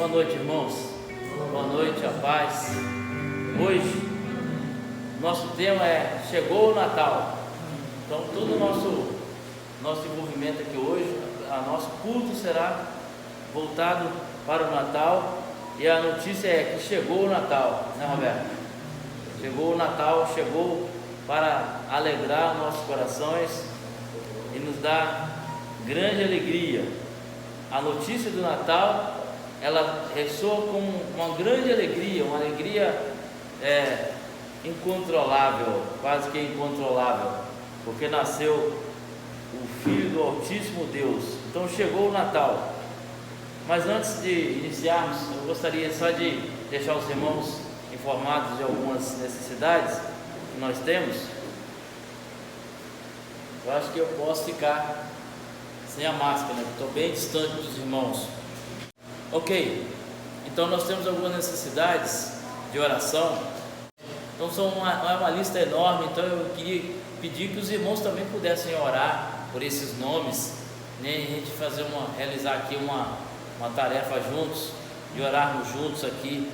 Boa noite, irmãos. Boa noite, a paz. Hoje, nosso tema é Chegou o Natal. Então, todo o nosso envolvimento aqui hoje, nosso culto será voltado para o Natal. E a notícia é que chegou o Natal, né, Roberto? Chegou o Natal, chegou para alegrar nossos corações e nos dar grande alegria. A notícia do Natal, ela ressoa com uma grande alegria, uma alegria incontrolável, quase que incontrolável, porque nasceu o Filho do Altíssimo Deus. Então chegou o Natal. Mas antes de iniciarmos, eu gostaria só de deixar os irmãos informados de algumas necessidades que nós temos. Eu acho que eu posso ficar sem a máscara, né? Estou bem distante dos irmãos. Ok, então nós temos algumas necessidades de oração. Então é uma lista enorme. Então eu queria pedir que os irmãos também pudessem orar por esses nomes, né? A gente realizar aqui uma tarefa juntos, de orarmos juntos aqui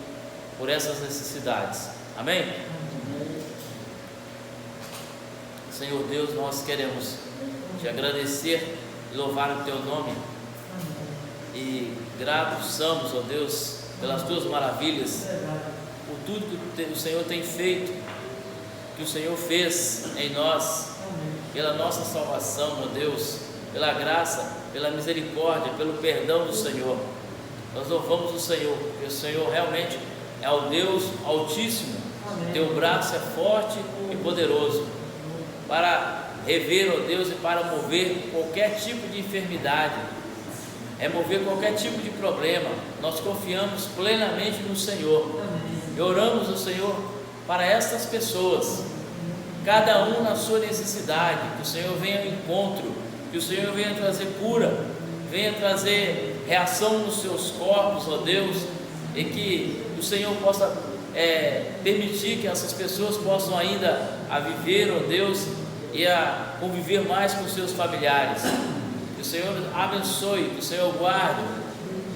por essas necessidades. Amém? Senhor Deus, nós queremos te agradecer e louvar o teu nome, e gratos somos, ó Deus, pelas tuas maravilhas, por tudo que o Senhor tem feito, que o Senhor fez em nós, pela nossa salvação, ó Deus, pela graça, pela misericórdia, pelo perdão do Senhor. Nós louvamos o Senhor, porque o Senhor realmente é o Deus Altíssimo. Teu braço é forte e poderoso para rever, ó Deus, e para mover qualquer tipo de enfermidade, remover qualquer tipo de problema. Nós confiamos plenamente no Senhor e oramos ao Senhor para estas pessoas, cada um na sua necessidade, que o Senhor venha ao encontro, que o Senhor venha trazer cura, venha trazer reação nos seus corpos, ó Deus, e que o Senhor possa permitir que essas pessoas possam ainda a viver, ó Deus, e a conviver mais com seus familiares. Que o Senhor abençoe, que o Senhor guarde,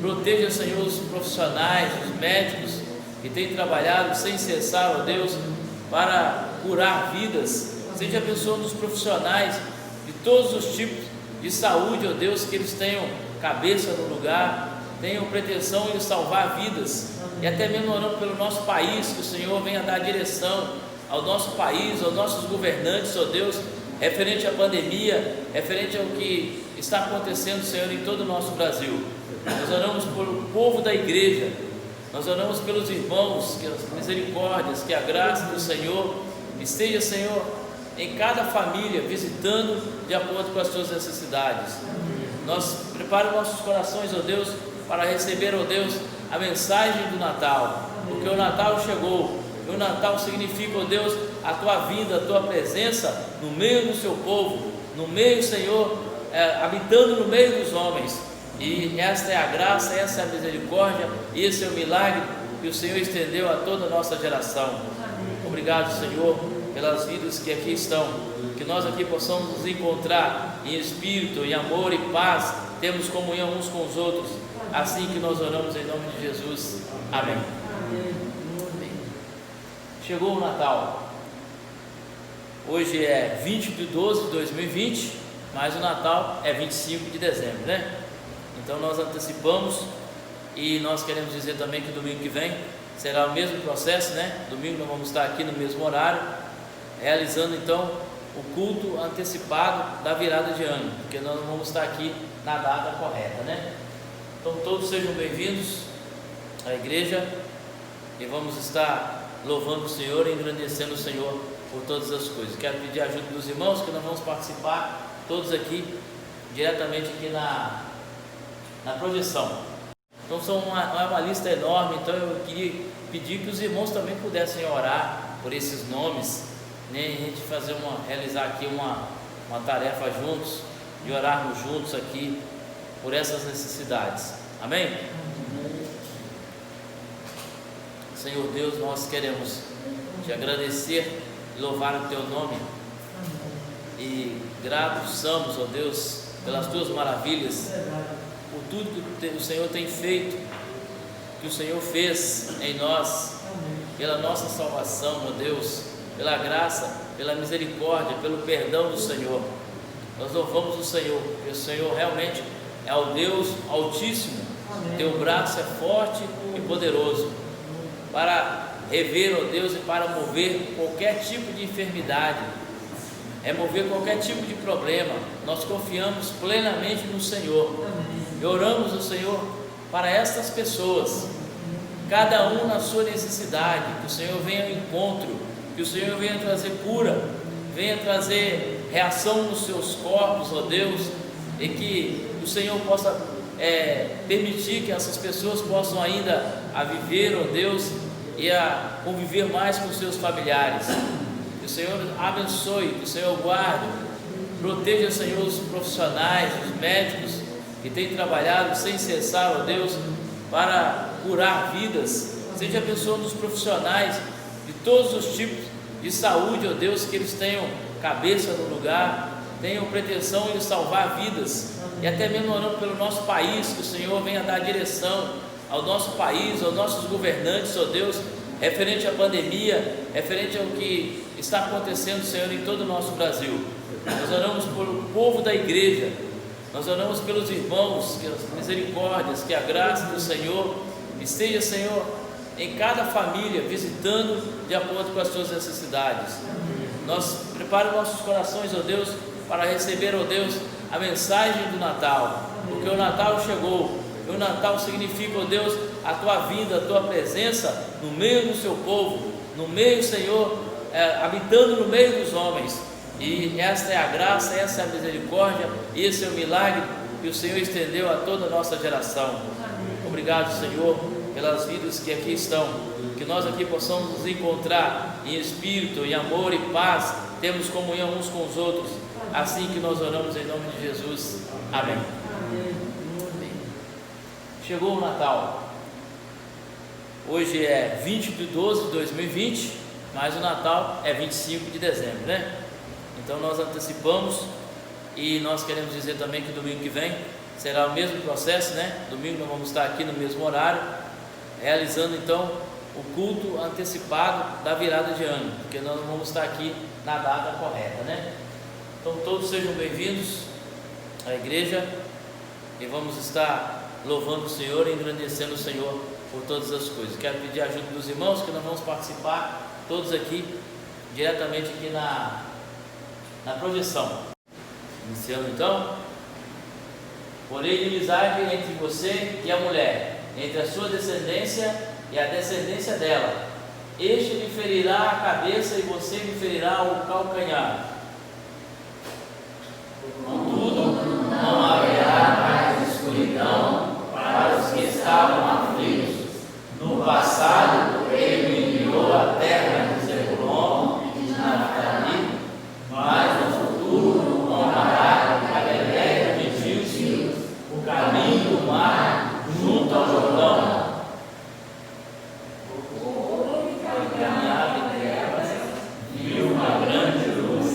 proteja, Senhor, os profissionais, os médicos que têm trabalhado sem cessar, ó Deus, para curar vidas. Seja abençoando os profissionais de todos os tipos de saúde, ó Deus, que eles tenham cabeça no lugar, tenham pretensão em salvar vidas, e até mesmo orando pelo nosso país, que o Senhor venha dar direção ao nosso país, aos nossos governantes, ó Deus, referente à pandemia, referente ao que está acontecendo, Senhor, em todo o nosso Brasil. Nós oramos pelo povo da igreja, nós oramos pelos irmãos, que as misericórdias, que a graça do Senhor esteja, Senhor, em cada família, visitando de acordo com as suas necessidades. Nós preparamos nossos corações, ó Deus, para receber, ó Deus, a mensagem do Natal, porque o Natal chegou. E o Natal significa, ó Deus, a tua vinda, a tua presença no meio do seu povo, no meio, Senhor, habitando no meio dos homens. E esta é a graça, essa é a misericórdia, e esse é o milagre que o Senhor estendeu a toda a nossa geração. Obrigado, Senhor, pelas vidas que aqui estão, que nós aqui possamos nos encontrar em espírito, em amor e paz, temos comunhão uns com os outros, assim que nós oramos em nome de Jesus. Amém. Chegou o Natal. Hoje é 20 de 12 de 2020, mas o Natal é 25 de dezembro, né? Então nós antecipamos, e nós queremos dizer também que domingo que vem será o mesmo processo, né? Domingo nós vamos estar aqui no mesmo horário, realizando então o culto antecipado da virada de ano, porque nós não vamos estar aqui na data correta, né? Então todos sejam bem-vindos à igreja, e vamos estar louvando o Senhor e engrandecendo o Senhor por todas as coisas. Quero pedir a ajuda dos irmãos, que nós vamos participar todos aqui, diretamente aqui na projeção. Então é uma lista enorme. Então eu queria pedir que os irmãos também pudessem orar por esses nomes, né? A gente realizar aqui uma tarefa juntos, de orarmos juntos aqui por essas necessidades. Amém? Senhor Deus, nós queremos te agradecer e louvar o teu nome, e gratos somos, ó Deus, pelas tuas maravilhas, por tudo que o Senhor tem feito, que o Senhor fez em nós, pela nossa salvação, meu Deus, pela graça, pela misericórdia, pelo perdão do Senhor. Nós louvamos o Senhor, porque o Senhor realmente é o Deus Altíssimo. Teu braço é forte e poderoso para rever, ó Deus, e para mover qualquer tipo de enfermidade, remover qualquer tipo de problema. Nós confiamos plenamente no Senhor e oramos ao Senhor para estas pessoas, cada um na sua necessidade, que o Senhor venha ao encontro, que o Senhor venha trazer cura, venha trazer reação nos seus corpos, ó Deus, e que o Senhor possa permitir que essas pessoas possam ainda a viver, ó Deus, e a conviver mais com seus familiares. Que o Senhor abençoe, que o Senhor guarde, proteja, Senhor, os profissionais, os médicos que têm trabalhado sem cessar, ó Deus, para curar vidas. Seja abençoando os profissionais de todos os tipos de saúde, ó Deus, que eles tenham cabeça no lugar, tenham pretensão em salvar vidas, e até mesmo orando pelo nosso país, que o Senhor venha dar direção ao nosso país, aos nossos governantes, ó Deus, referente à pandemia, referente ao que está acontecendo, Senhor, em todo o nosso Brasil. Nós oramos pelo povo da igreja, nós oramos pelos irmãos, que as misericórdias, que a graça do Senhor esteja, Senhor, em cada família, visitando de acordo com as suas necessidades. Nós preparamos nossos corações, ó Deus, para receber, ó Deus, a mensagem do Natal, porque o Natal chegou, e o Natal significa, ó Deus, a tua vinda, a tua presença no meio do seu povo, no meio, Senhor, habitando no meio dos homens. E esta é a graça, essa é a misericórdia, e esse é o milagre que o Senhor estendeu a toda a nossa geração. Obrigado, Senhor, pelas vidas que aqui estão, que nós aqui possamos nos encontrar em espírito, em amor e paz, temos comunhão uns com os outros, assim que nós oramos em nome de Jesus. Amém. Chegou o Natal. Hoje é 20 de 12 de 2020, mas o Natal é 25 de dezembro, né? Então nós antecipamos, e nós queremos dizer também que domingo que vem será o mesmo processo, né? Domingo nós vamos estar aqui no mesmo horário, realizando então o culto antecipado da virada de ano, porque nós vamos estar aqui na data correta, né? Então todos sejam bem-vindos à igreja, e vamos estar louvando o Senhor e engrandecendo o Senhor por todas as coisas. Quero pedir a ajuda dos irmãos, que nós vamos participar todos aqui, diretamente aqui na projeção. Iniciando então: porém inimizade entre você e a mulher, entre a sua descendência e a descendência dela. Este lhe ferirá a cabeça e você lhe ferirá o calcanhar. Contudo, não haverá mais escuridão para os que estavam aflitos. No passado, ele enviou a terra de Zebulon e de Naftali, mas no futuro honrará a Galileia de Gilgal, o caminho do mar, junto ao Jordão. Caminhava em trevas, viu uma grande luz,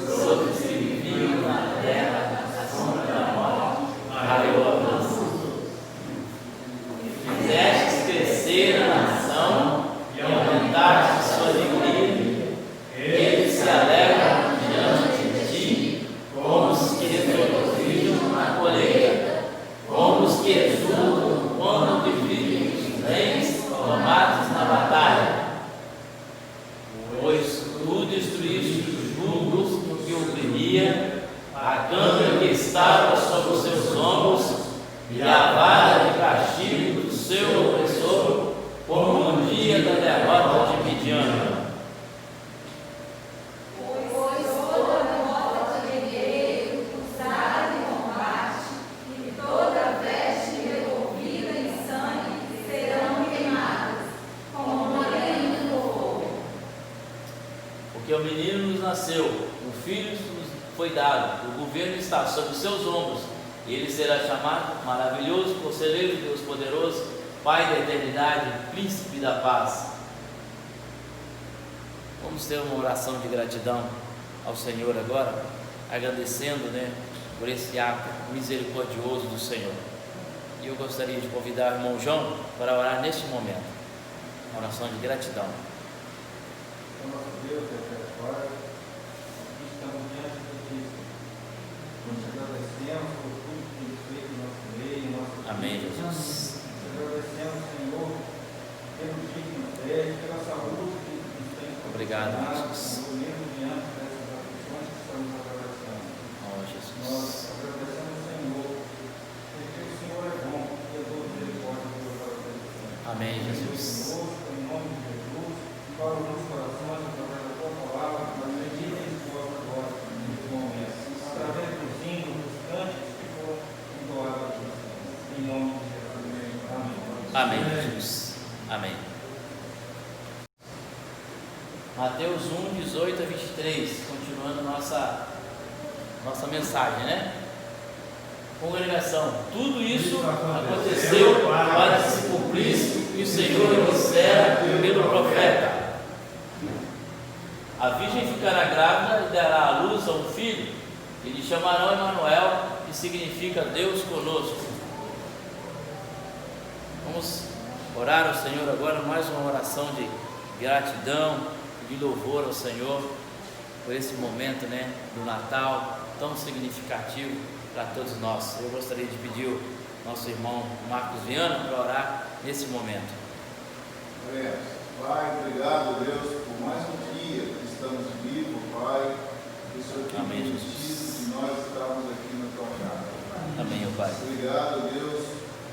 sobre os que viviam na terra da sombra da morte, raiou a luz. Fizestes crescer a nação e aumentaste sua alegria. Eles se alegram diante de ti, como os que regozijam na colheita, como os que exultam quando dividem os bens tomados na batalha. Pois tu destruíste os jugos que oprimia, a câmara que estava sobre os seus ombros, e a vara de castigo do seu opressor, como no dia da derrota de Midian. Porque o menino nos nasceu, um filho nos foi dado, o governo está sobre os seus ombros, e ele será chamado Maravilhoso, Conselheiro de Deus Poderoso, Pai da Eternidade, Príncipe da Paz. Vamos ter uma oração de gratidão ao Senhor agora, agradecendo, por esse ato misericordioso do Senhor. E eu gostaria de convidar o irmão João para orar neste momento, uma oração de gratidão. Nosso Deus, agora, aqui estamos diante de Cristo. Nós te agradecemos por tudo que tens feito em nosso meio, em nosso Amém, vida. Jesus. Te agradecemos, Senhor, pelo dia que nos deste, pela saúde que nos tem Obrigado, proporcionado, Jesus. Senhor, mesmo diante dessas aflições que estamos atravessando. Oh, Jesus. Nós agradecemos, Senhor, porque o Senhor é bom e a tua misericórdia pelo para Amém, Jesus. conosco, em nome de Jesus, para os nossos corações, através da tua palavra, para meditem em tua glória nesse momento, através dos hinos, dos cânticos que foram entoados aqui, em nome de Jesus. Amém. Amém, Jesus. Amém. Mateus 1, 18 a 23, continuando nossa mensagem, né? Congregação, tudo isso aconteceu para que se cumprisse o que o Senhor dissera pelo profeta. A virgem ficará grávida e dará à luz a um filho, e lhe chamarão Emanuel, que significa Deus conosco. Vamos orar ao Senhor agora, mais uma oração de gratidão, de louvor ao Senhor por esse momento, né, do Natal tão significativo para todos nós. Eu gostaria de pedir o nosso irmão Marcos Viana para orar nesse momento. Pai, obrigado, Deus, por mais um dia que estamos vivos, Pai. O Senhor tem permitido que nós estamos aqui na tua casa. Amém, ó Pai. Obrigado, Deus,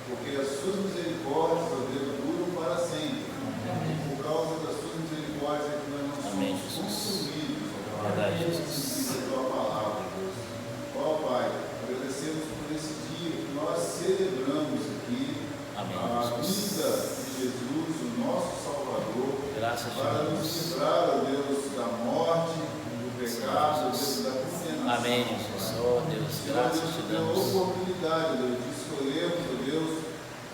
porque as suas misericórdias, ó Deus, duram para sempre. Por causa das suas misericórdias é que nós não somos consumidos, ó Pai. Verdade, Jesus. A tua palavra, Deus. Ó Pai, agradecemos por esse dia que nós celebramos aqui. Amém, A Jesus. vida de Jesus, o nosso Salvador, Graças a para nos Deus. livrar, ó Deus, da morte, do pecado, ó Deus, da condenação. Amém, Jesus. Oh Deus, graças Deus te deu a damos. oportunidade, Deus, de escolhermos, ó Deus,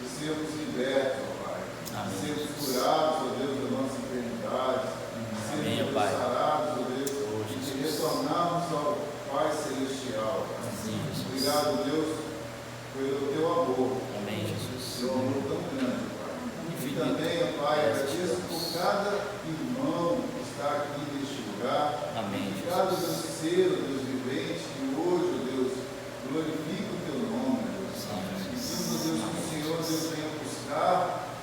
de sermos libertos, ó Pai. Amém, De sermos Jesus. curados, ó Deus, das nossas enfermidades. De Amém, sermos Pai. sarados, ó Deus, Oh, e de Jesus. retornarmos ao Pai Celestial. Sim, Jesus. Obrigado, Deus, pelo teu amor. Amém, Jesus. Seu amor tão grande, Pai. E também, ó Pai, agradeço por cada irmão que está aqui neste lugar. Amém, Cada Jesus. Deus ser, ó Deus vivente, que hoje, ó Deus, glorifica o teu nome, Deus. Pedimos, ó Deus, que o Senhor, Deus, venha buscar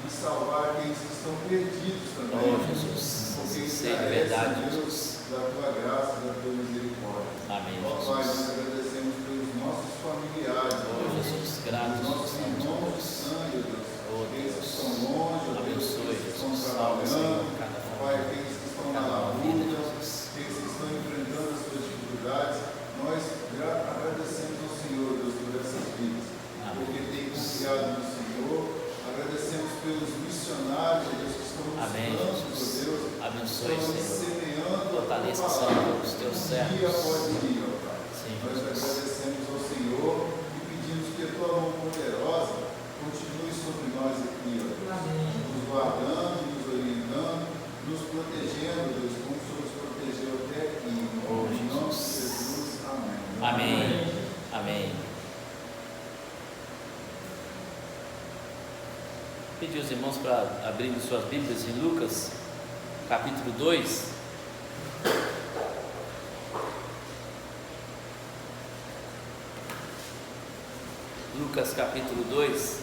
e salvar aqueles que estão perdidos também. Oh, Jesus. Porque Sim, é carece, verdade, Deus, Jesus. da tua graça, da tua misericórdia. Amém, Ó Pai, nós Jesus. agradecemos pelos nossos familiares, ó Oh, Deus. Jesus, Os gratos nossos somos, ó irmãos de Deus. sangue, ó Deus. Oh, Aqueles que Deus. estão longe, ó Deus. Abençoe, Aqueles que estão Jesus. Salve, Senhor, trabalhando. cada Pai, família, aqueles que estão na cada uma vida, labuta, Jesus. aqueles que estão enfrentando as suas dificuldades, nós agradecemos ao Senhor, Deus, por essas vidas, porque tem confiado no Senhor. Agradecemos pelos missionários, ó Deus, que estão nos Amém, campos, ó Jesus. Deus, Abençoe, estão Senhor. semeando a tua Fortaleça, palavra, Senhor, os teus dia servos. após dia, ó Pai. Sim, Nós Jesus. agradecemos ao Senhor e pedimos que a tua mão poderosa continue sobre nós aqui, ó Deus, nos guardando, nos orientando, nos protegendo, Deus, como o Senhor nos protegeu até aqui. Oh, Em nome de Jesus. Jesus, amém. Amém. Amém. Pedir os irmãos para abrirem suas Bíblias em Lucas, capítulo 2. Lucas, capítulo 2.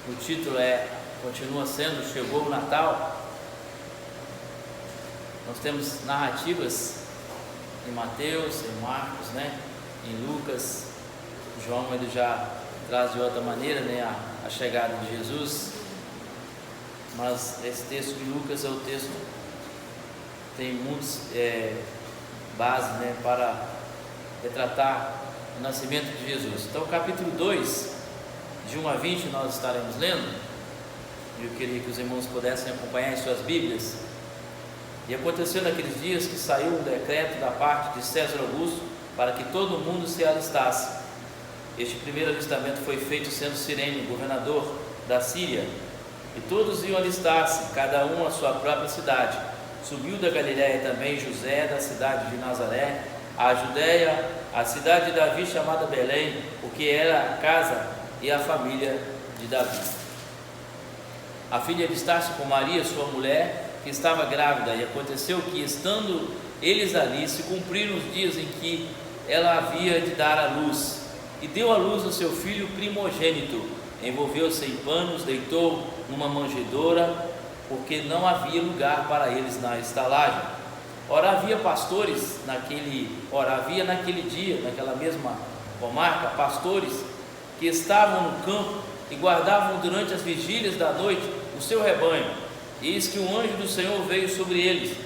O título continua sendo Chegou o Natal. Nós temos narrativas em Mateus, em Marcos, né? Em Lucas. João ele já traz de outra maneira, né? A chegada de Jesus. Mas esse texto de Lucas é o texto que tem muitas bases, né? Para retratar o nascimento de Jesus. Então, capítulo 2, de 1 a 20, nós estaremos lendo. Eu queria que os irmãos pudessem acompanhar em suas Bíblias. E aconteceu naqueles dias que saiu um decreto da parte de César Augusto para que todo mundo se alistasse. Este primeiro alistamento foi feito sendo Cirene, governador da Síria, e todos iam alistar-se, cada um à sua própria cidade. Subiu da Galiléia também José, da cidade de Nazaré, à Judéia, a cidade de Davi chamada Belém, porque era a casa e a família de Davi. A fim de avistar-se com Maria, sua mulher, que estava grávida, e aconteceu que, estando eles ali, se cumpriram os dias em que ela havia de dar à luz, e deu à luz o seu filho primogênito. Envolveu-se em panos, deitou numa manjedoura, porque não havia lugar para eles na estalagem. Ora havia naquele dia, naquela mesma comarca, pastores que estavam no campo e guardavam durante as vigílias da noite o seu rebanho. Eis que um anjo do Senhor veio sobre eles,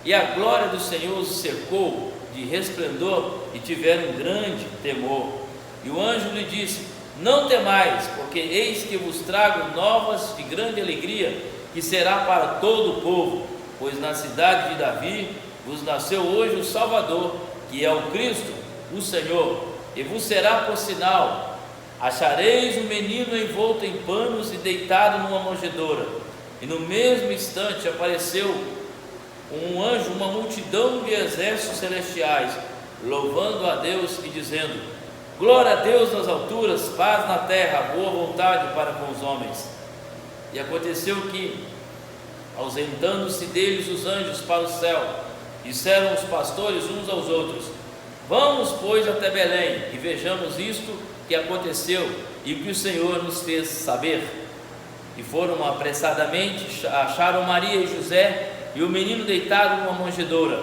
e a glória do Senhor os cercou de resplendor, e tiveram grande temor. E o anjo lhe disse: não temais, porque eis que vos trago novas de grande alegria, que será para todo o povo, pois na cidade de Davi vos nasceu hoje o Salvador, que é o Cristo, o Senhor. E vos será por sinal: achareis um menino envolto em panos e deitado numa manjedoura. E no mesmo instante apareceu um anjo, uma multidão de exércitos celestiais, louvando a Deus e dizendo: glória a Deus nas alturas, paz na terra, boa vontade para com os homens. E aconteceu que, ausentando-se deles os anjos para o céu, disseram os pastores uns aos outros: vamos, pois, até Belém, e vejamos isto que aconteceu e o que o Senhor nos fez saber. E foram apressadamente, acharam Maria e José e o menino deitado numa manjedoura,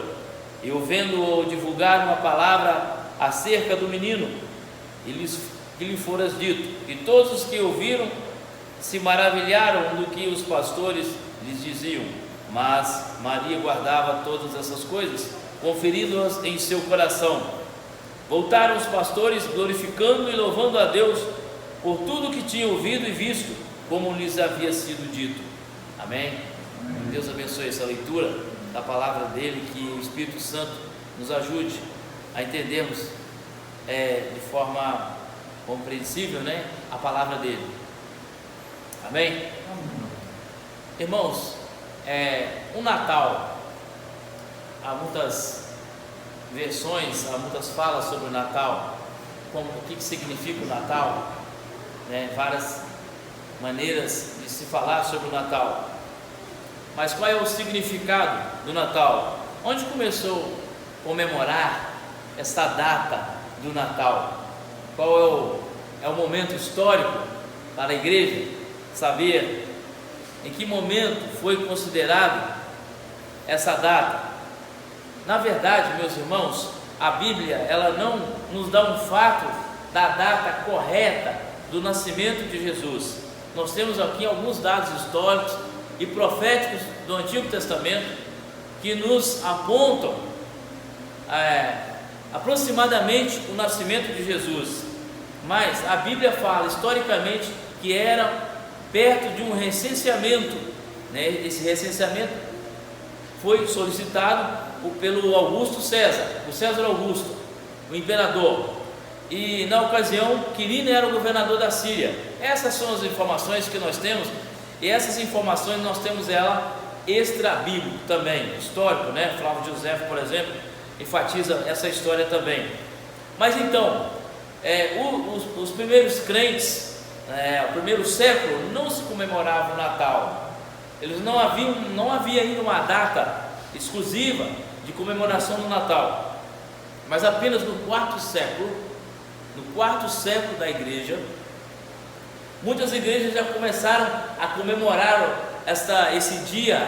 e ouvindo-o divulgar uma palavra acerca do menino, que lhe fora dito. E todos os que ouviram se maravilharam do que os pastores lhes diziam. Mas Maria guardava todas essas coisas, conferindo-as em seu coração. Voltaram os pastores, glorificando e louvando a Deus por tudo que tinham ouvido e visto, como lhes havia sido dito. Amém? Deus abençoe essa leitura da palavra dele, que o Espírito Santo nos ajude a entendermos de forma compreensível, né, a palavra dele. Amém? Irmãos, o Natal, há muitas versões, há muitas falas sobre o Natal, o que significa o Natal, né, várias maneiras de se falar sobre o Natal. Mas qual é o significado do Natal? Onde começou a comemorar esta data do Natal? Qual é o momento histórico para a igreja saber em que momento foi considerado essa data? Na verdade, meus irmãos, a Bíblia, ela não nos dá um fato da data correta do nascimento de Jesus. Nós temos aqui alguns dados históricos e proféticos do Antigo Testamento que nos apontam aproximadamente o nascimento de Jesus, mas a Bíblia fala historicamente que era perto de um recenseamento, né? Esse recenseamento foi solicitado pelo Augusto César, o César Augusto, o imperador, e na ocasião Quirino era o governador da Síria. Essas são as informações que nós temos, e essas informações nós temos ela extra-bíblico também, histórico, né? Flávio José, por exemplo, enfatiza essa história também. Mas então, os primeiros crentes, o primeiro século, não se comemorava o Natal. Não havia ainda uma data exclusiva de comemoração do Natal. Mas apenas no quarto século da igreja, muitas igrejas já começaram a comemorar esse dia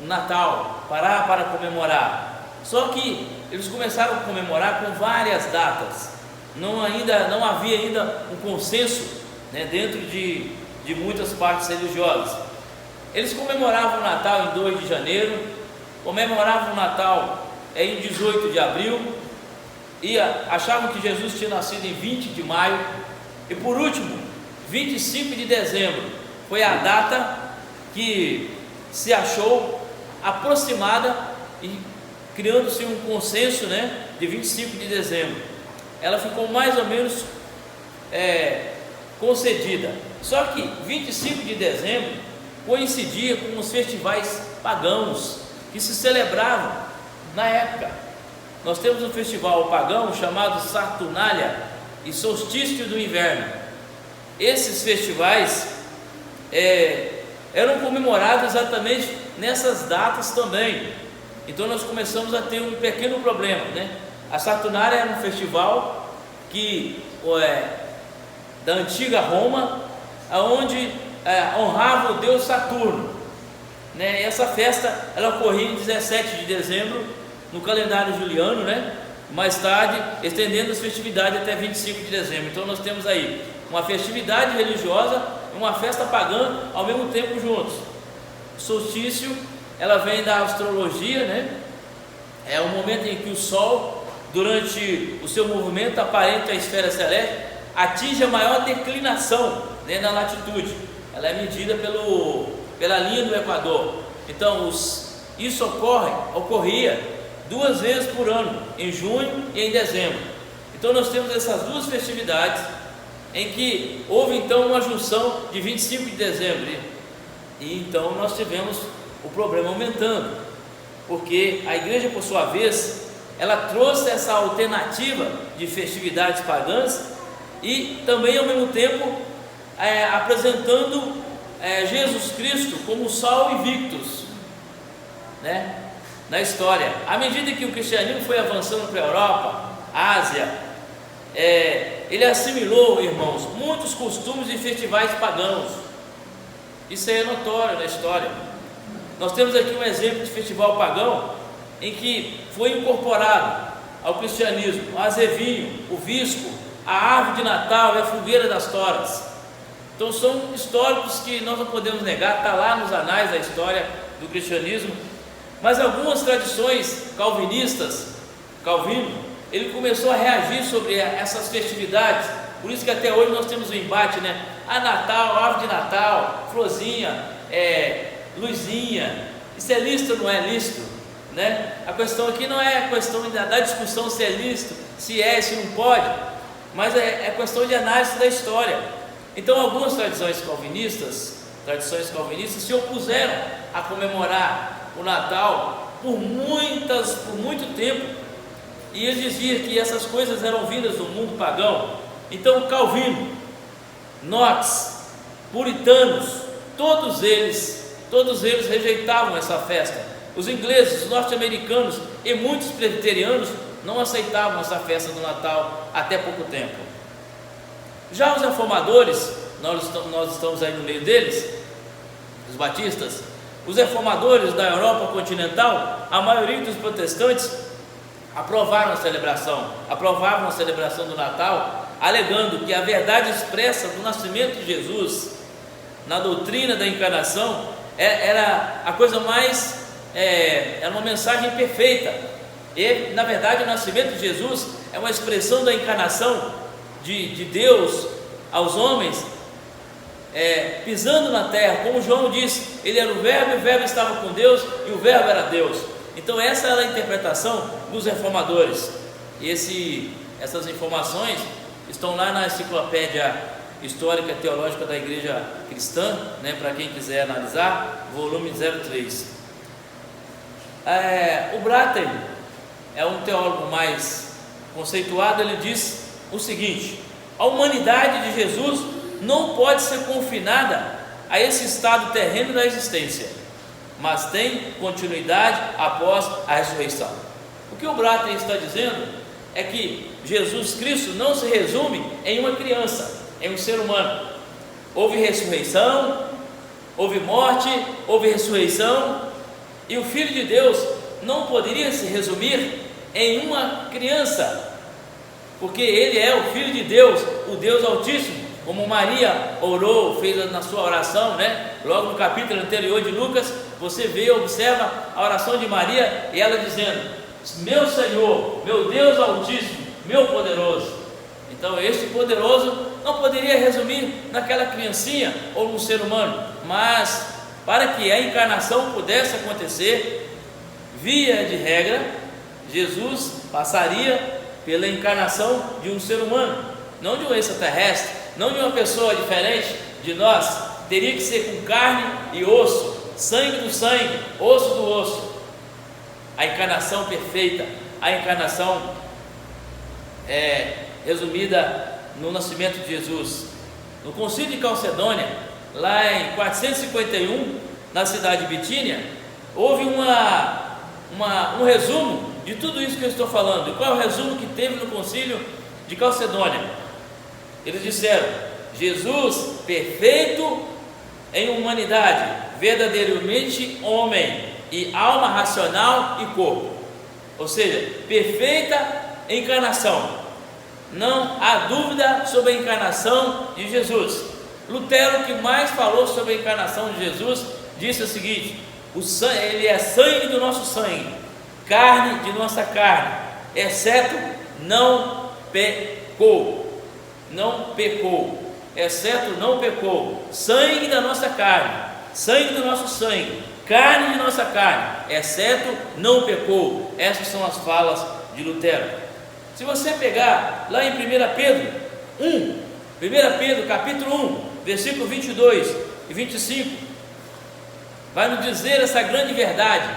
Natal, parar para comemorar. Só que eles começaram a comemorar com várias datas. Não havia ainda um consenso, né, dentro de muitas partes religiosas. Eles comemoravam o Natal em 2 de janeiro, comemoravam o Natal em 18 de abril, e achavam que Jesus tinha nascido em 20 de maio, e por último, 25 de dezembro, foi a data que se achou aproximada, e criando-se um consenso, né, de 25 de dezembro. Ela ficou mais ou menos concedida. Só que 25 de dezembro coincidia com os festivais pagãos que se celebravam na época. nós temos um festival pagão chamado Saturnália e Solstício do Inverno. Esses festivais eram comemorados exatamente nessas datas também. Então nós começamos a ter um pequeno problema, né? A Saturnália era um festival que da antiga Roma, aonde honrava o deus Saturno, né? E essa festa ela ocorria em 17 de dezembro no calendário juliano, né? Mais tarde estendendo as festividades até 25 de dezembro. Então nós temos aí uma festividade religiosa e uma festa pagã ao mesmo tempo juntos. O solstício, ela vem da astrologia, né? É o momento em que o Sol, durante o seu movimento aparente à esfera celeste, atinge a maior declinação, né, na latitude. Ela é medida pela linha do Equador. Então isso ocorria 2 vezes por ano, em junho e em dezembro. Então nós temos essas 2 festividades em que houve então uma junção de 25 de dezembro, e então nós tivemos o problema aumentando, porque a igreja, por sua vez, ela trouxe essa alternativa de festividades pagãs e também ao mesmo tempo apresentando Jesus Cristo como Sol Invictus, né, na história. À medida que o cristianismo foi avançando para a Europa, Ásia, ele assimilou, irmãos, muitos costumes e festivais pagãos. Isso aí é notório na história. Nós temos aqui um exemplo de festival pagão em que foi incorporado ao cristianismo o azevinho, o visco, a árvore de Natal e a fogueira das toras. Então são históricos que nós não podemos negar, está lá nos anais da história do cristianismo. Mas algumas tradições calvinistas, Calvino, ele começou a reagir sobre essas festividades. Por isso que até hoje nós temos um embate, né? Natal, árvore de Natal, florzinha, luzinha. Isso é lícito ou não é lícito, né? A questão aqui não é a questão da discussão se é lícito, se não pode, mas é questão de análise da história. Então algumas tradições calvinistas se opuseram a comemorar o Natal por muito tempo, e eles diziam que essas coisas eram vindas do mundo pagão. Então Calvino, Knox, puritanos, todos eles rejeitavam essa festa. Os ingleses, os norte-americanos e muitos presbiterianos não aceitavam essa festa do Natal até pouco tempo. Já os reformadores, nós estamos aí no meio deles, os batistas, os reformadores da Europa continental, a maioria dos protestantes aprovavam a celebração do Natal, alegando que a verdade expressa do nascimento de Jesus na doutrina da encarnação era a coisa mais, era uma mensagem perfeita. E na verdade o nascimento de Jesus é uma expressão da encarnação de Deus aos homens, pisando na terra. Como João disse, ele era o verbo e o verbo estava com Deus e o verbo era Deus. Então essa era a interpretação dos reformadores. E essas informações estão lá na enciclopédia histórica e teológica da Igreja Cristã, né, para quem quiser analisar, volume 03. O Braten é um teólogo mais conceituado. Ele diz o seguinte: a humanidade de Jesus não pode ser confinada a esse estado terreno da existência, mas tem continuidade após a ressurreição. O que o Braten está dizendo é que Jesus Cristo não se resume em uma criança, em um ser humano. Houve ressurreição, houve morte, houve ressurreição, e o Filho de Deus não poderia se resumir em uma criança, porque ele é o Filho de Deus, o Deus Altíssimo, como Maria orou, fez na sua oração, né? Logo no capítulo anterior de Lucas, você vê, observa a oração de Maria, e ela dizendo: meu Senhor, meu Deus Altíssimo, meu poderoso. Então este poderoso não poderia resumir naquela criancinha ou num ser humano, mas para que a encarnação pudesse acontecer, via de regra, Jesus passaria pela encarnação de um ser humano, não de um extraterrestre, não de uma pessoa diferente de nós. Teria que ser com carne e osso, sangue do sangue, osso do osso. A encarnação perfeita, a encarnação resumida no nascimento de Jesus. No Concílio de Calcedônia, lá em 451, na cidade de Bitínia, houve um resumo de tudo isso que eu estou falando. E qual é o resumo que teve no Concílio de Calcedônia? Eles disseram: Jesus perfeito em humanidade, verdadeiramente homem, e alma racional e corpo. Ou seja, perfeita encarnação. Não há dúvida sobre a encarnação de Jesus. Lutero, que mais falou sobre a encarnação de Jesus, disse o seguinte: ele é sangue do nosso sangue, carne de nossa carne, exceto não pecou. Não pecou, exceto não pecou. Sangue da nossa carne, sangue do nosso sangue, carne de nossa carne, exceto não pecou. Essas são as falas de Lutero. Se você pegar lá em 1 Pedro 1 Pedro capítulo 1, versículo 22 e 25, vai nos dizer essa grande verdade.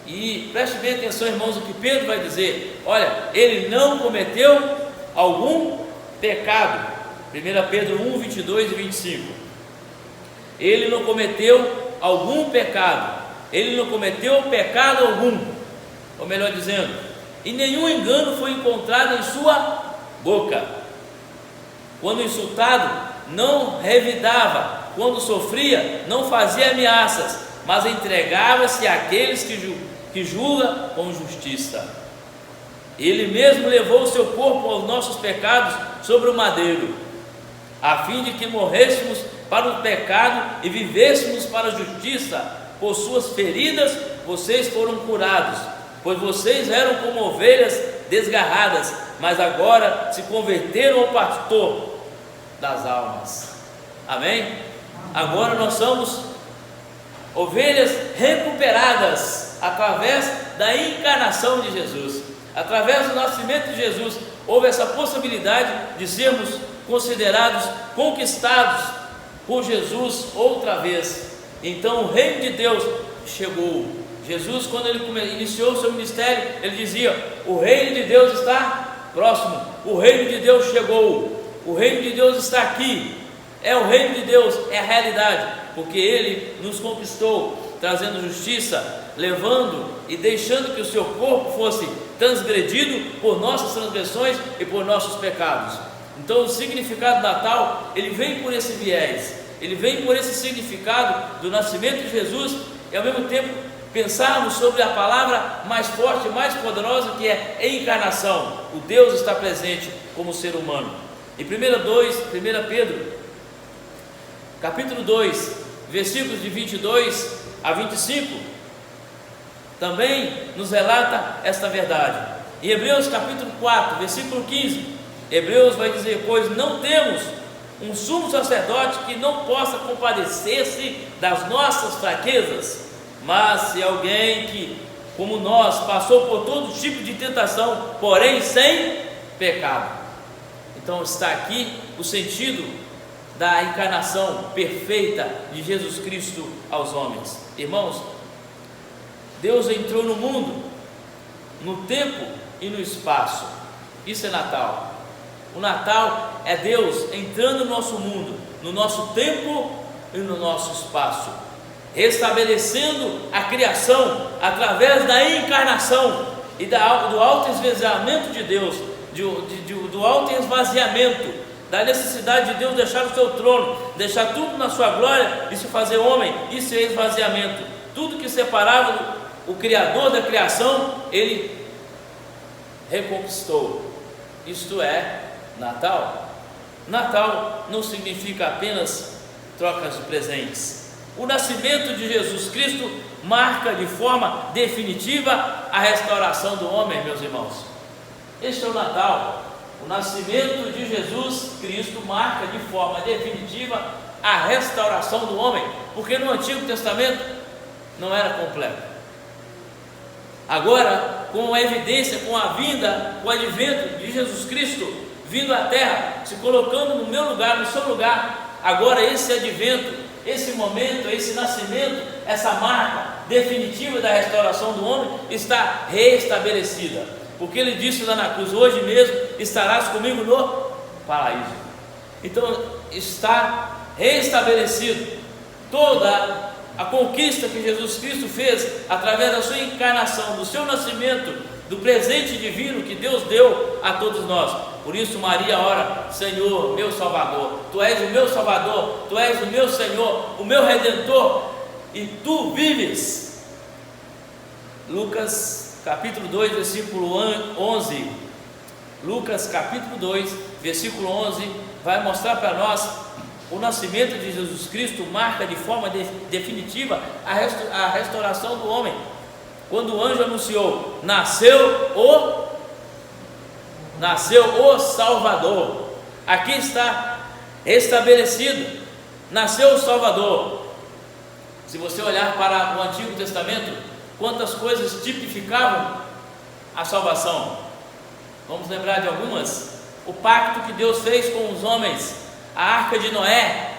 E preste bem atenção, irmãos, o que Pedro vai dizer. Olha, ele não cometeu algum pecado. 1 Pedro 1, 22 e 25. Ele não cometeu algum pecado. Ele não cometeu pecado algum. Ou melhor dizendo, e nenhum engano foi encontrado em sua boca. Quando insultado, não revidava. Quando sofria, não fazia ameaças, mas entregava-se àqueles que julga com justiça. Ele mesmo levou o seu corpo aos nossos pecados sobre o madeiro, a fim de que morrêssemos para o pecado e vivêssemos para a justiça. Por suas feridas vocês foram curados, pois vocês eram como ovelhas desgarradas, mas agora se converteram ao pastor das almas. Amém? Agora nós somos ovelhas recuperadas através da encarnação de Jesus. Através do nascimento de Jesus, houve essa possibilidade de sermos considerados conquistados por Jesus outra vez. Então o reino de Deus chegou. Jesus, quando ele iniciou o seu ministério, ele dizia: o reino de Deus está próximo, o reino de Deus chegou, o reino de Deus está aqui. É o reino de Deus, é a realidade, porque ele nos conquistou, trazendo justiça, levando e deixando que o seu corpo fosse transgredido por nossas transgressões e por nossos pecados. Então o significado do Natal, ele vem por esse viés, ele vem por esse significado do nascimento de Jesus, e ao mesmo tempo pensarmos sobre a palavra mais forte, mais poderosa, que é encarnação. O Deus está presente como ser humano. Em 1 Pedro capítulo 2, versículos de 22 a 25, também nos relata esta verdade. Em Hebreus capítulo 4, versículo 15, Hebreus vai dizer: pois não temos um sumo sacerdote que não possa compadecer-se das nossas fraquezas, mas se alguém que, como nós, passou por todo tipo de tentação, porém sem pecado. Então está aqui o sentido da encarnação perfeita de Jesus Cristo aos homens. Irmãos, Deus entrou no mundo, no tempo e no espaço. Isso é Natal. O Natal é Deus entrando no nosso mundo, no nosso tempo e no nosso espaço, restabelecendo a criação através da encarnação e do alto esvaziamento de Deus, do alto esvaziamento, da necessidade de Deus deixar o seu trono, deixar tudo na sua glória e se fazer homem. Isso é esvaziamento. Tudo que separava o Criador da criação, ele reconquistou. Isto é Natal. Natal não significa apenas trocas de presentes. O nascimento de Jesus Cristo marca de forma definitiva a restauração do homem, meus irmãos. Este é o Natal. O nascimento de Jesus Cristo marca de forma definitiva a restauração do homem, porque no Antigo Testamento não era completo. Agora, com a evidência, com a vinda, com o advento de Jesus Cristo vindo à terra, se colocando no meu lugar, no seu lugar, agora esse advento, esse momento, esse nascimento, essa marca definitiva da restauração do homem está reestabelecida, porque ele disse lá na cruz: hoje mesmo estarás comigo no paraíso. Então está reestabelecido toda a conquista que Jesus Cristo fez através da sua encarnação, do seu nascimento, do presente divino que Deus deu a todos nós. Por isso Maria ora: Senhor, meu Salvador, Tu és o meu Salvador, Tu és o meu Senhor, o meu Redentor, e Tu vives. Lucas capítulo 2, versículo 11. Lucas capítulo 2, versículo 11 vai mostrar para nós o nascimento de Jesus Cristo. Marca de forma definitiva a restauração do homem. Quando o anjo anunciou: nasceu o Salvador. Aqui está estabelecido: nasceu o Salvador. Se você olhar para o Antigo Testamento, quantas coisas tipificavam a salvação? Vamos lembrar de algumas. O pacto que Deus fez com os homens, a arca de Noé,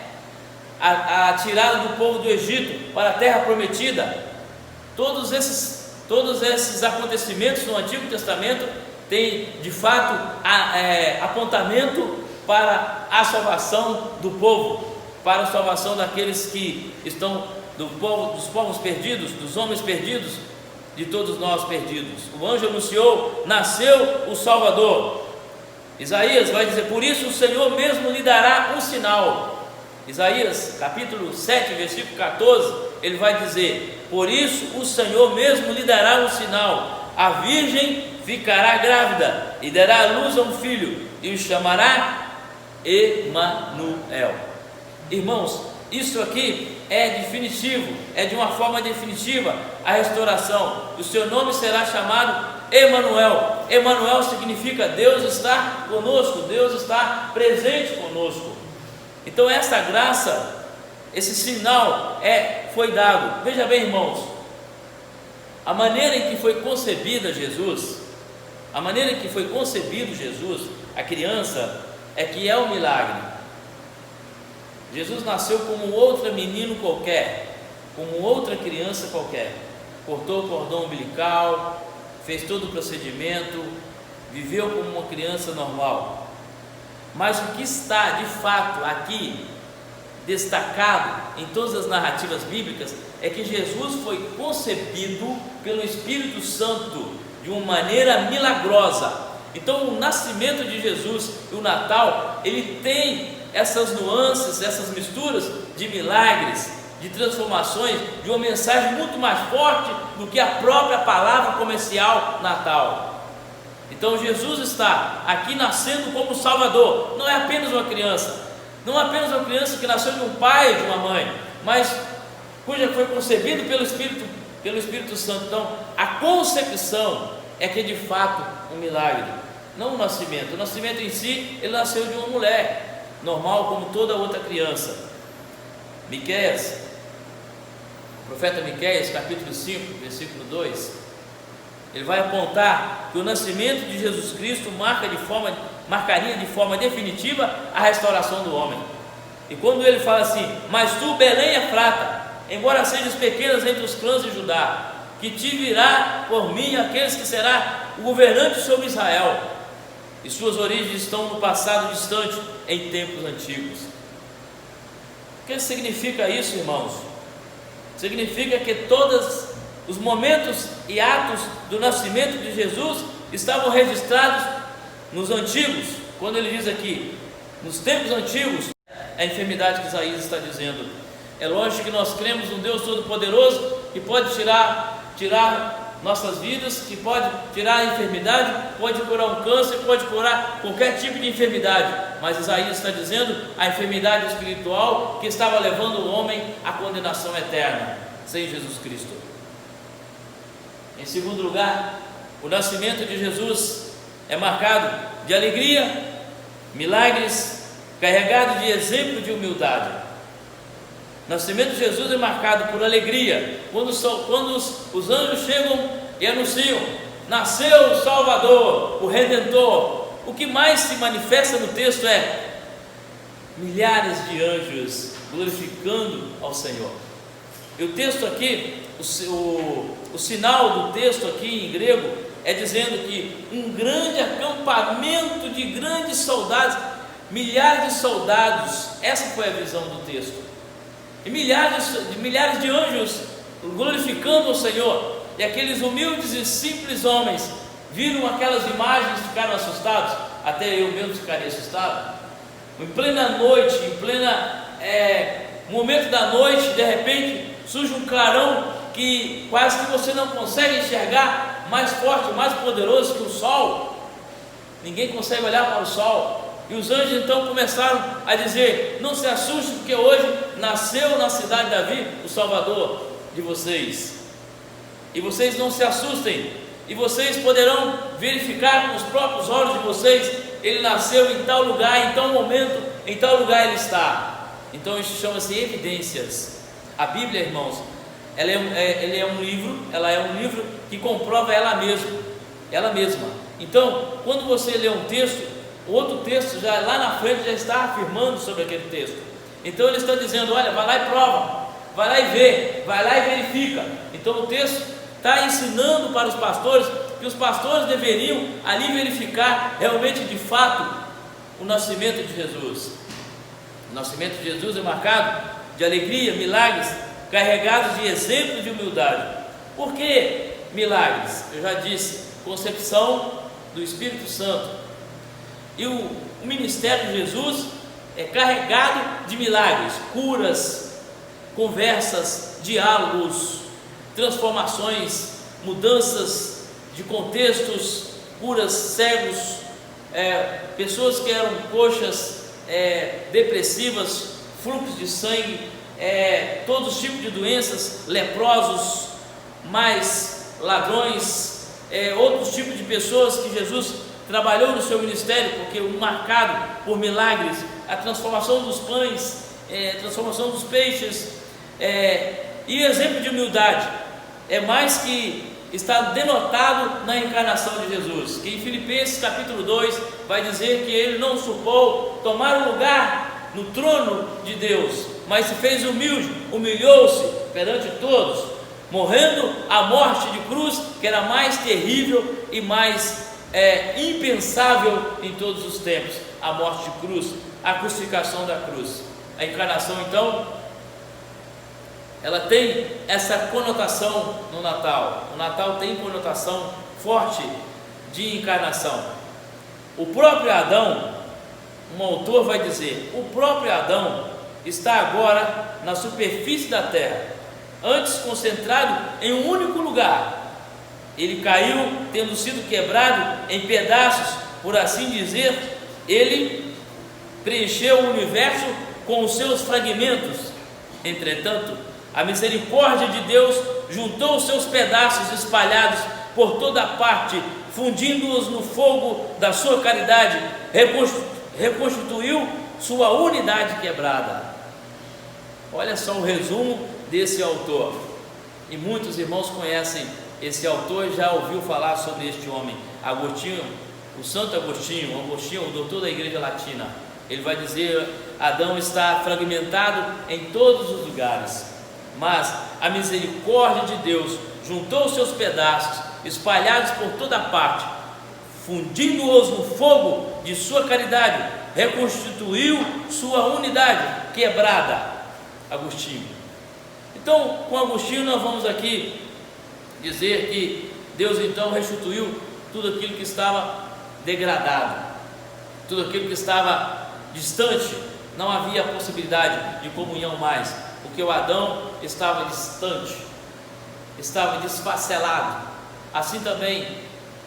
a tirada do povo do Egito para a terra prometida. Todos esses acontecimentos no Antigo Testamento têm de fato apontamento para a salvação do povo, para a salvação daqueles que estão dos povos perdidos, dos homens perdidos, de todos nós perdidos. O anjo anunciou: nasceu o Salvador. Isaías vai dizer: por isso o Senhor mesmo lhe dará um sinal. Isaías capítulo 7, versículo 14, ele vai dizer: por isso o Senhor mesmo lhe dará um sinal, a virgem ficará grávida e dará à luz a um filho, e o chamará Emanuel. Irmãos, isso aqui é definitivo, é de uma forma definitiva a restauração. O seu nome será chamado Emanuel. Emanuel significa Deus está conosco, Deus está presente conosco. Então essa graça, esse sinal foi dado. Veja bem, irmãos, a maneira em que foi concebida Jesus, a maneira em que foi concebido Jesus, a criança, é que é um milagre. Jesus nasceu como outro menino qualquer, como outra criança qualquer. Cortou o cordão umbilical, fez todo o procedimento, viveu como uma criança normal. Mas o que está de fato aqui destacado em todas as narrativas bíblicas é que Jesus foi concebido pelo Espírito Santo de uma maneira milagrosa. Então o nascimento de Jesus e o Natal, ele tem essas nuances, essas misturas de milagres, de transformações, de uma mensagem muito mais forte do que a própria palavra comercial Natal. Então Jesus está aqui nascendo como Salvador. Não é apenas uma criança, não é apenas uma criança que nasceu de um pai e de uma mãe, mas cuja foi concebido pelo Espírito Santo. Então a concepção é que é de fato um milagre, não o nascimento. O nascimento em si, ele nasceu de uma mulher normal como toda outra criança. Miqueias, o profeta Miqueias, capítulo 5, versículo 2, ele vai apontar que o nascimento de Jesus Cristo marcaria de forma definitiva a restauração do homem. E quando ele fala assim: mas tu, Belém Efrata, embora sejas pequenas entre os clãs de Judá, que te virá por mim aqueles que será o governante sobre Israel, e suas origens estão no passado distante, em tempos antigos. O que significa isso, irmãos? Significa que todos os momentos e atos do nascimento de Jesus estavam registrados nos antigos. Quando ele diz aqui, nos tempos antigos, a enfermidade que Isaías está dizendo. É lógico que nós cremos num Deus Todo-Poderoso que pode tirar nossas vidas, que pode tirar a enfermidade, pode curar um câncer, pode curar qualquer tipo de enfermidade. Mas Isaías está dizendo a enfermidade espiritual que estava levando o homem à condenação eterna, sem Jesus Cristo. Em segundo lugar, o nascimento de Jesus é marcado de alegria, milagres, carregado de exemplo de humildade. O nascimento de Jesus é marcado por alegria. Quando os anjos chegam e anunciam: nasceu o Salvador, o Redentor, o que mais se manifesta no texto é milhares de anjos glorificando ao Senhor. E o texto aqui, o sinal do texto aqui em grego é dizendo que um grande acampamento de grandes soldados, milhares de soldados, essa foi a visão do texto, e milhares de anjos glorificando o Senhor, e aqueles humildes e simples homens viram aquelas imagens e ficaram assustados, até eu mesmo ficaria assustado. Em plena noite, momento da noite, de repente surge um clarão que quase que você não consegue enxergar, mais forte, mais poderoso que o sol. Ninguém consegue olhar para o sol. E os anjos então começaram a dizer: não se assuste, porque hoje nasceu na cidade de Davi o Salvador de vocês. E vocês não se assustem, e vocês poderão verificar com os próprios olhos de vocês, ele nasceu em tal lugar, em tal momento, em tal lugar ele está. Então isso chama-se evidências. A Bíblia, irmãos, ela é um livro que comprova ela mesma. Então, quando você lê um texto, o outro texto já lá na frente já está afirmando sobre aquele texto. Então ele está dizendo: olha, vai lá e prova, vai lá e vê, vai lá e verifica. Então o texto está ensinando para os pastores que os pastores deveriam ali verificar realmente de fato o nascimento de Jesus. O nascimento de Jesus é marcado de alegria, milagres, carregados de exemplos de humildade. Por que milagres? Eu já disse, concepção do Espírito Santo. E o ministério de Jesus é carregado de milagres, curas, conversas, diálogos, transformações, mudanças de contextos, curas cegos, pessoas que eram coxas, depressivas, fluxos de sangue, todos os tipos de doenças, leprosos, mais ladrões, outros tipos de pessoas que Jesus trabalhou no seu ministério, porque marcado por milagres, a transformação dos pães, transformação dos peixes, e exemplo de humildade, é mais que está denotado na encarnação de Jesus, que em Filipenses capítulo 2 vai dizer que ele não supôs tomar o lugar no trono de Deus, mas se fez humilde, humilhou-se perante todos, morrendo a morte de cruz, que era mais terrível e mais impensável em todos os tempos, a morte de cruz, a crucificação da cruz. A encarnação então, ela tem essa conotação no Natal. O Natal tem conotação forte de encarnação. O próprio Adão, um autor vai dizer, o próprio Adão está agora na superfície da terra, antes concentrado em um único lugar. Ele caiu, tendo sido quebrado em pedaços, por assim dizer, ele preencheu o universo com os seus fragmentos. Entretanto, a misericórdia de Deus juntou os seus pedaços espalhados por toda parte, fundindo-os no fogo da sua caridade, reconstituiu sua unidade quebrada. Olha só o resumo desse autor, e muitos irmãos conhecem esse autor, já ouviu falar sobre este homem, Agostinho, o Santo Agostinho, o doutor da Igreja Latina. Ele vai dizer: Adão está fragmentado em todos os lugares, mas a misericórdia de Deus juntou os seus pedaços, espalhados por toda parte, fundindo-os no fogo de sua caridade, reconstituiu sua unidade quebrada. Agostinho. Então, com Agostinho nós vamos aqui dizer que Deus então restituiu tudo aquilo que estava degradado, tudo aquilo que estava distante, não havia possibilidade de comunhão mais, porque o Adão estava distante, estava desfacelado. Assim também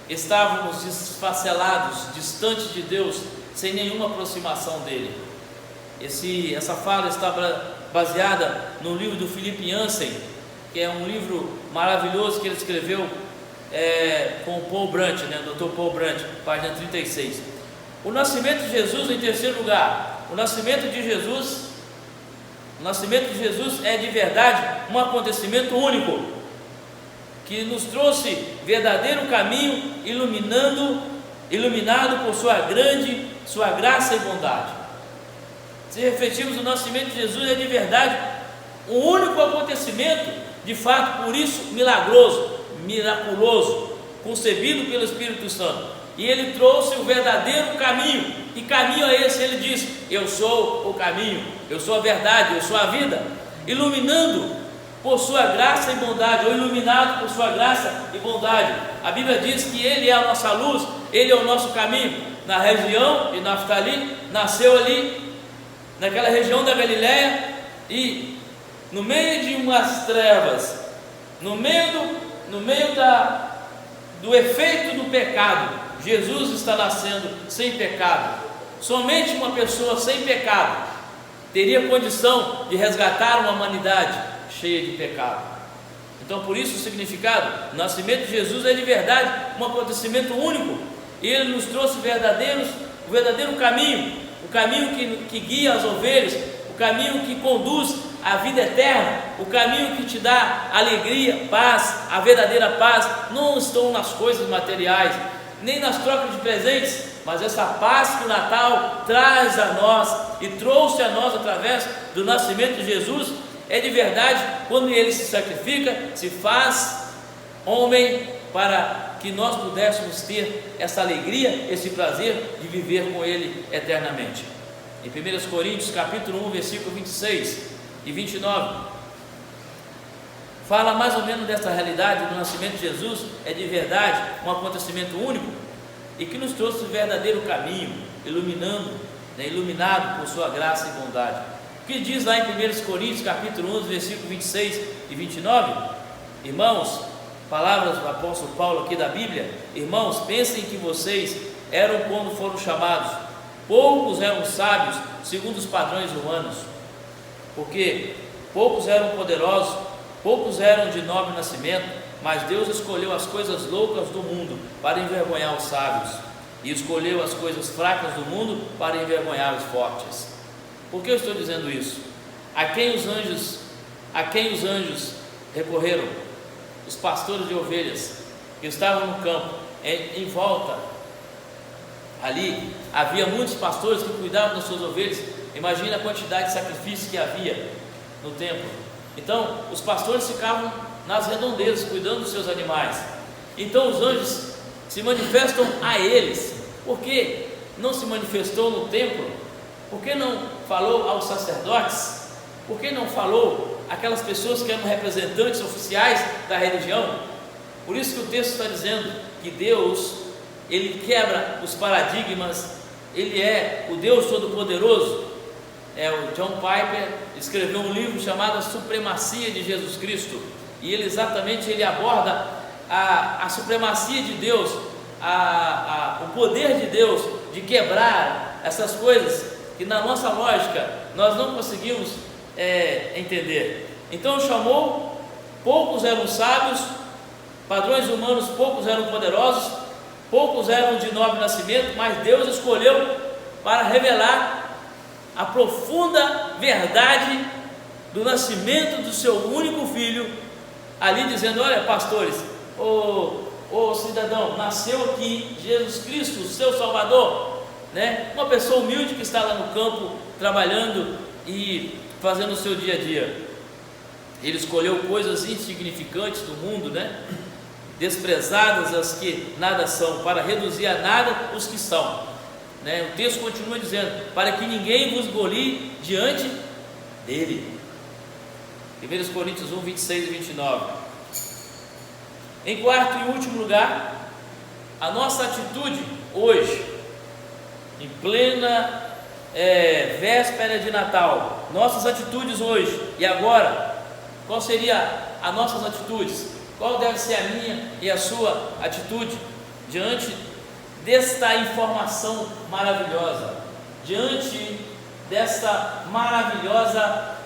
estávamos desfacelados, distantes de Deus, sem nenhuma aproximação dele. Essa fala está baseada no livro do Philip Yancey, que é um livro maravilhoso que ele escreveu com o Paul Brand, Dr. Paul Brand, página 36. O nascimento de Jesus, em terceiro lugar, o nascimento de Jesus é de verdade um acontecimento único, que nos trouxe verdadeiro caminho, iluminado por sua graça e bondade. Se refletirmos, o nascimento de Jesus é de verdade um único acontecimento, de fato, por isso milagroso, miraculoso, concebido pelo Espírito Santo. E ele trouxe o verdadeiro caminho. Que caminho é esse? Ele diz: eu sou o caminho, eu sou a verdade, eu sou a vida, iluminando por sua graça e bondade, ou iluminado por sua graça e bondade. A Bíblia diz que ele é a nossa luz, ele é o nosso caminho. Na região de Naftali, nasceu ali, naquela região da Galileia, e no meio de umas trevas, no meio do efeito do pecado, Jesus está nascendo sem pecado. Somente uma pessoa sem pecado teria condição de resgatar uma humanidade cheia de pecado. Então, por isso o significado, o nascimento de Jesus é de verdade um acontecimento único. Ele nos trouxe o verdadeiro caminho, o caminho que guia as ovelhas, o caminho que conduz à vida eterna, o caminho que te dá alegria, paz. A verdadeira paz não estão nas coisas materiais, nem nas trocas de presentes, mas essa paz que o Natal traz a nós e trouxe a nós através do nascimento de Jesus, é de verdade quando ele se sacrifica, se faz homem, para que nós pudéssemos ter essa alegria, esse prazer de viver com ele eternamente. Em 1 Coríntios capítulo 1, versículo 26 e 29, fala mais ou menos dessa realidade do nascimento de Jesus. É de verdade um acontecimento único e que nos trouxe o verdadeiro caminho, iluminado por sua graça e bondade. O que diz lá em 1 Coríntios capítulo 11, versículo 26 e 29? Irmãos, palavras do apóstolo Paulo aqui da Bíblia: irmãos, pensem que vocês eram quando foram chamados, poucos eram sábios segundo os padrões humanos, porque poucos eram poderosos, poucos eram de nobre nascimento, mas Deus escolheu as coisas loucas do mundo para envergonhar os sábios, e escolheu as coisas fracas do mundo para envergonhar os fortes. Por que eu estou dizendo isso? A quem os anjos recorreram? Os pastores de ovelhas que estavam no campo, em volta. Ali havia muitos pastores que cuidavam das suas ovelhas. Imagina a quantidade de sacrifícios que havia no templo. Então os pastores ficavam nas redondezas cuidando dos seus animais. Então os anjos se manifestam a eles. Por que não se manifestou no templo? Por que não falou aos sacerdotes? Por que não falou aquelas pessoas que eram representantes oficiais da religião? Por isso que o texto está dizendo que Deus, ele quebra os paradigmas, ele é o Deus Todo-Poderoso. O John Piper escreveu um livro chamado A Supremacia de Jesus Cristo, e ele exatamente aborda a supremacia de Deus, o poder de Deus de quebrar essas coisas que na nossa lógica nós não conseguimos entender. Então chamou, poucos eram sábios, padrões humanos, poucos eram poderosos, poucos eram de nobre nascimento, mas Deus escolheu para revelar a profunda verdade do nascimento do seu único filho, ali dizendo: olha, pastores, ô cidadão, nasceu aqui Jesus Cristo, o seu Salvador, né? Uma pessoa humilde que está lá no campo trabalhando e fazendo o seu dia a dia. Ele escolheu coisas insignificantes do mundo, né? Desprezadas as que nada são, para reduzir a nada os que são, né? O texto continua dizendo: para que ninguém vos golie diante dele. 1 Coríntios 1, 26 e 29. Em quarto e último lugar, a nossa atitude hoje, em plena véspera de Natal, nossas atitudes hoje e agora, qual seria as nossas atitudes? Qual deve ser a minha e a sua atitude diante desta informação maravilhosa, diante desta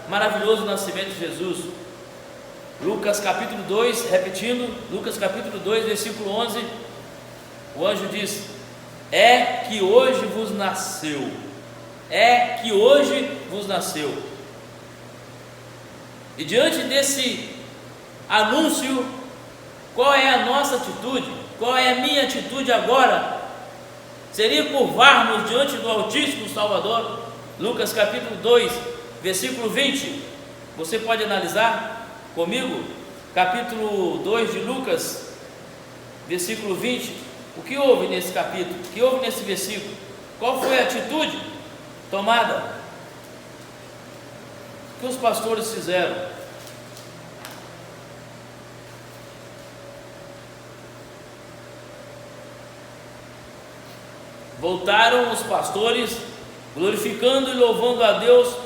maravilhoso nascimento de Jesus? Lucas capítulo 2, repetindo, Lucas capítulo 2, versículo 11, o anjo diz: é que hoje vos nasceu, é que hoje vos nasceu. E diante desse anúncio, qual é a nossa atitude? Qual é a minha atitude agora? Seria curvarmos diante do Altíssimo Salvador? Lucas capítulo 2, versículo 20: Você pode analisar comigo, capítulo 2 de Lucas, versículo 20. O que houve nesse capítulo? O que houve nesse versículo? Qual foi a atitude tomada? O que os pastores fizeram? Voltaram os pastores, glorificando e louvando a Deus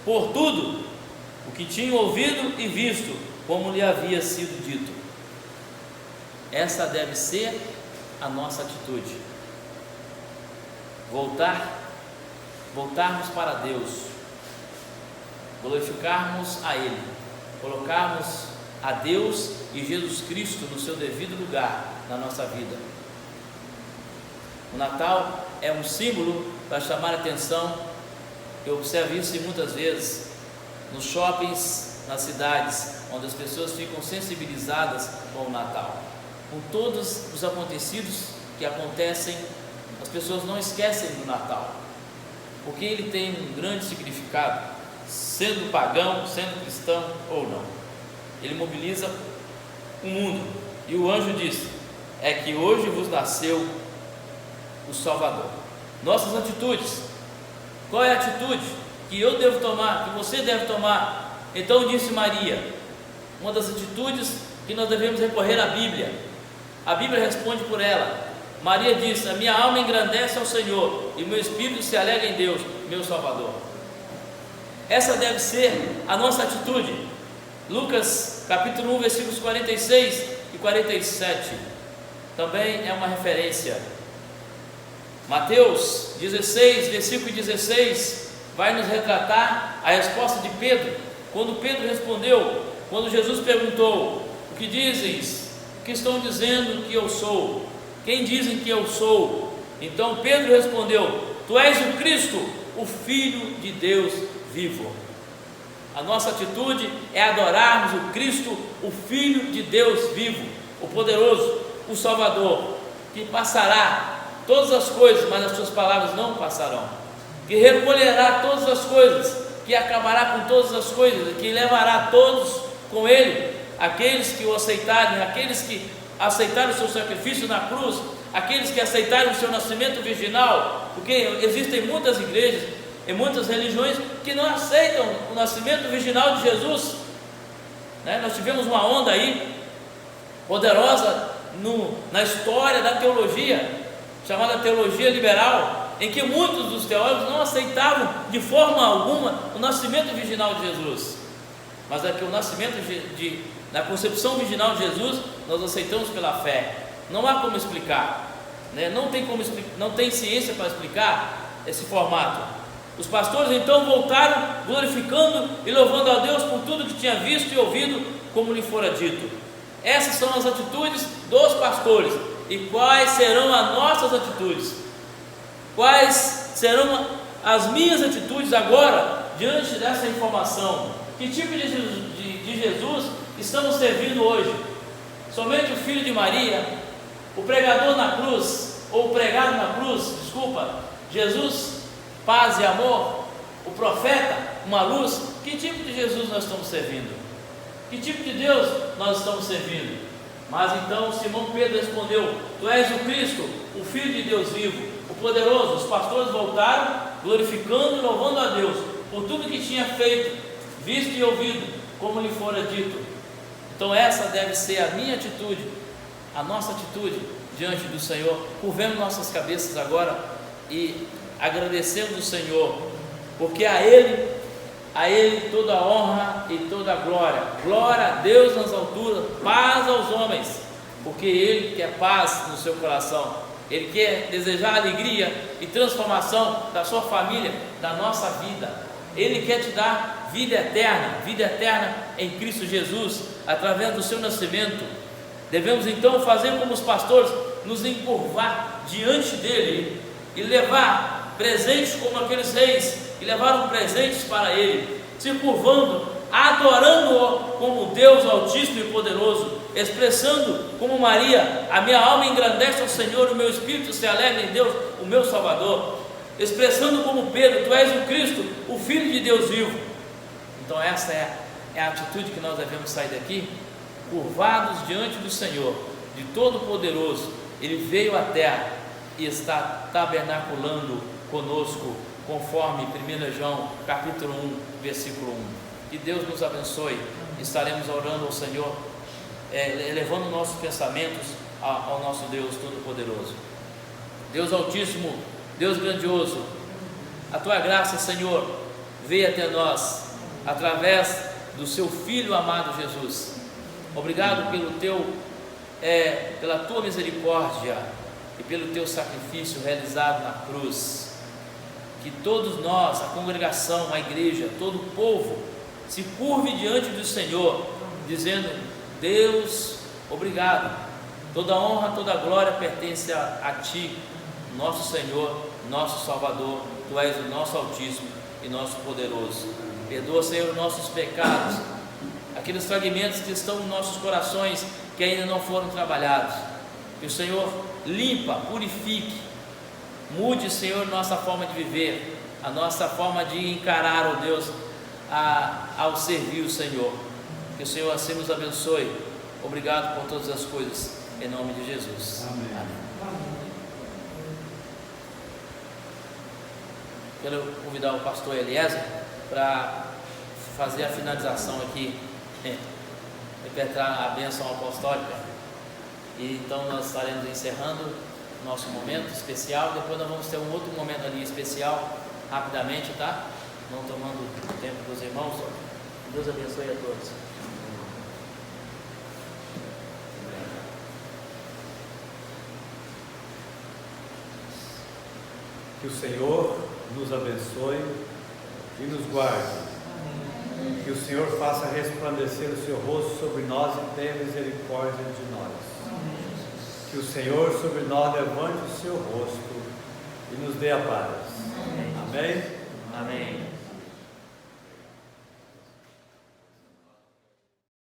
por tudo o que tinham ouvido e visto, como lhe havia sido dito. Essa deve ser a nossa atitude. Voltarmos para Deus, glorificarmos a Ele, colocarmos a Deus e Jesus Cristo no seu devido lugar na nossa vida. O Natal é um símbolo para chamar a atenção. Eu observo isso muitas vezes nos shoppings, nas cidades, onde as pessoas ficam sensibilizadas com o Natal, com todos os acontecidos que acontecem. As pessoas não esquecem do Natal, porque ele tem um grande significado, sendo pagão, sendo cristão ou não. Ele mobiliza o mundo. E o anjo disse: é que hoje vos nasceu o Salvador. Nossas atitudes. Qual é a atitude que eu devo tomar, que você deve tomar? Então disse Maria, uma das atitudes que nós devemos recorrer à Bíblia. A Bíblia responde por ela. Maria disse: a minha alma engrandece ao Senhor, e meu espírito se alegra em Deus, meu Salvador. Essa deve ser a nossa atitude. Lucas capítulo 1, versículos 46 e 47 também é uma referência. Mateus 16, versículo 16, vai nos retratar a resposta de Pedro, quando Pedro respondeu, quando Jesus perguntou: o que dizes? O que estão dizendo que eu sou? Quem dizem que eu sou? Então Pedro respondeu: tu és o Cristo, o Filho de Deus vivo. A nossa atitude é adorarmos o Cristo, o Filho de Deus vivo, o poderoso, o Salvador, que passará todas as coisas, mas as suas palavras não passarão, que recolherá todas as coisas, que acabará com todas as coisas, que levará todos com ele, aqueles que o aceitarem, aqueles que aceitaram o seu sacrifício na cruz, aqueles que aceitaram o seu nascimento virginal, porque existem muitas igrejas e muitas religiões que não aceitam o nascimento virginal de Jesus, né? Nós tivemos uma onda aí poderosa na história da teologia, chamada teologia liberal, em que muitos dos teólogos não aceitavam de forma alguma o nascimento virginal de Jesus. Mas é que o nascimento na concepção virginal de Jesus nós aceitamos pela fé. Não há como explicar, né? Não tem ciência para explicar esse formato. Os pastores então voltaram glorificando e louvando a Deus por tudo que tinha visto e ouvido, como lhe fora dito. Essas são as atitudes dos pastores. E quais serão as nossas atitudes? Quais serão as minhas atitudes agora, diante dessa informação? Que tipo de Jesus estamos servindo hoje? Somente o Filho de Maria, o pregador na cruz, ou o pregado na cruz, Jesus, paz e amor, o profeta, uma luz? Que tipo de Jesus nós estamos servindo? Que tipo de Deus nós estamos servindo? Mas então Simão Pedro respondeu: tu és o Cristo, o Filho de Deus vivo, o poderoso. Os pastores voltaram glorificando e louvando a Deus por tudo que tinha feito, visto e ouvido, como lhe fora dito. Então essa deve ser a minha atitude, a nossa atitude diante do Senhor. Curvemos nossas cabeças agora e agradecemos o Senhor, porque a Ele toda a honra e toda a glória. Glória a Deus nas alturas, paz aos homens, porque Ele quer paz no seu coração. Ele quer desejar alegria e transformação da sua família, da nossa vida. Ele quer te dar vida eterna em Cristo Jesus, através do seu nascimento. Devemos então fazer como os pastores, nos encurvar diante dele e levar presentes como aqueles reis que levaram presentes para ele, se curvando, adorando-o como Deus Altíssimo e Poderoso, expressando como Maria: a minha alma engrandece ao Senhor, o meu espírito se alegra em Deus, o meu Salvador. Expressando como Pedro: tu és o Cristo, o Filho de Deus vivo. Então essa é é a atitude que nós devemos sair daqui, curvados diante do Senhor, de Todo-Poderoso. Ele veio à terra e está tabernaculando conosco, conforme 1 João capítulo 1, versículo 1. Que Deus nos abençoe. Estaremos orando ao Senhor, elevando nossos pensamentos ao nosso Deus Todo-Poderoso. Deus Altíssimo, Deus grandioso, a Tua graça, Senhor, veio até nós, através do Seu Filho amado Jesus. Obrigado pela Tua misericórdia e pelo Teu sacrifício realizado na cruz. Que todos nós, a congregação, a igreja, todo o povo, se curve diante do Senhor, dizendo: Deus, obrigado. Toda honra, toda glória pertence a Ti, nosso Senhor, nosso Salvador. Tu és o nosso Altíssimo e nosso Poderoso. Perdoa, Senhor, os nossos pecados, aqueles fragmentos que estão nos nossos corações que ainda não foram trabalhados. Que o Senhor limpa, purifique, mude, Senhor, nossa forma de viver, a nossa forma de encarar, ó Deus, ao servir o Senhor. Que o Senhor assim nos abençoe. Obrigado por todas as coisas, em nome de Jesus. Amém. Amém. Quero convidar o pastor Eliezer para fazer a finalização aqui, impetrar a bênção apostólica. E então nós estaremos encerrando nosso momento especial. Depois nós vamos ter um outro momento ali especial, rapidamente, tá? Não tomando o tempo dos irmãos. Deus abençoe a todos. Que o Senhor nos abençoe e nos guarde. Que o Senhor faça resplandecer o seu rosto sobre nós e tenha misericórdia de nós. Que o Senhor sobre nós levante o seu rosto e nos dê a paz. Amém? Amém.